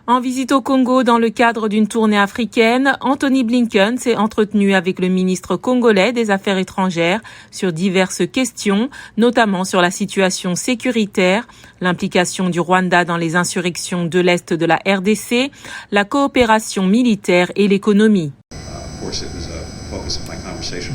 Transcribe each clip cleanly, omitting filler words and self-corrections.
En visite au Congo dans le cadre d'une tournée africaine, Anthony Blinken s'est entretenu avec le ministre congolais des Affaires étrangères sur diverses questions, notamment sur la situation sécuritaire, l'implication du Rwanda dans les insurrections de l'Est de la RDC, la coopération militaire et l'économie.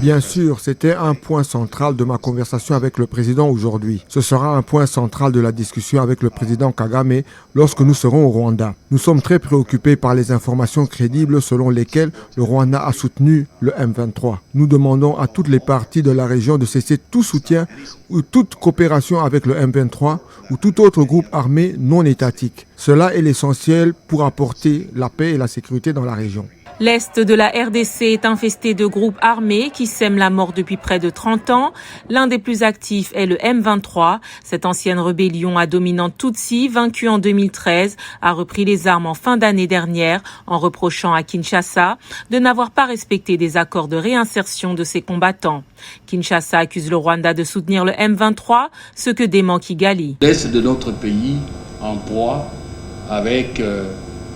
Bien sûr, c'était un point central de ma conversation avec le président aujourd'hui. Ce sera un point central de la discussion avec le président Kagame lorsque nous serons au Rwanda. Nous sommes très préoccupés par les informations crédibles selon lesquelles le Rwanda a soutenu le M23. Nous demandons à toutes les parties de la région de cesser tout soutien ou toute coopération avec le M23 ou tout autre groupe armé non étatique. Cela est l'essentiel pour apporter la paix et la sécurité dans la région. L'Est de la RDC est infesté de groupes armés qui sèment la mort depuis près de 30 ans. L'un des plus actifs est le M23. Cette ancienne rébellion à dominante Tutsi, vaincue en 2013, a repris les armes en fin d'année dernière en reprochant à Kinshasa de n'avoir pas respecté des accords de réinsertion de ses combattants. Kinshasa accuse le Rwanda de soutenir le M23, ce que dément Kigali. L'Est de notre pays en proie avec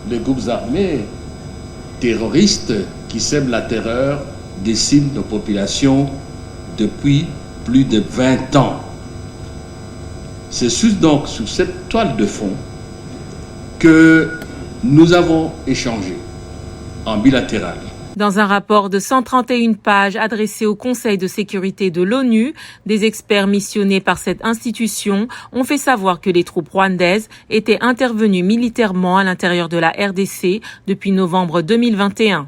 les groupes armés terroristes qui sèment la terreur, déciment nos populations depuis plus de 20 ans. C'est donc sous cette toile de fond que nous avons échangé en bilatéral. Dans un rapport de 131 pages adressé au Conseil de sécurité de l'ONU, des experts missionnés par cette institution ont fait savoir que les troupes rwandaises étaient intervenues militairement à l'intérieur de la RDC depuis novembre 2021.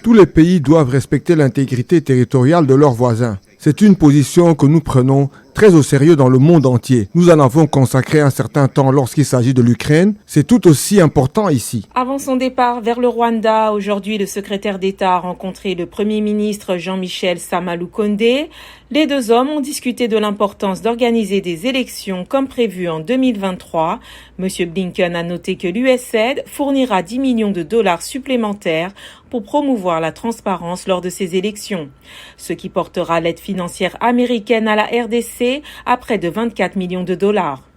Tous les pays doivent respecter l'intégrité territoriale de leurs voisins. C'est une position que nous prenons très au sérieux dans le monde entier. Nous en avons consacré un certain temps lorsqu'il s'agit de l'Ukraine. C'est tout aussi important ici. Avant son départ vers le Rwanda, aujourd'hui, le secrétaire d'État a rencontré le Premier ministre Jean-Michel Samaloukonde. Les deux hommes ont discuté de l'importance d'organiser des élections comme prévu en 2023. Monsieur Blinken a noté que l'USAID fournira 10 millions de dollars supplémentaires pour promouvoir la transparence lors de ces élections, ce qui portera l'aide financière américaine à la RDC à près de 24 millions de dollars.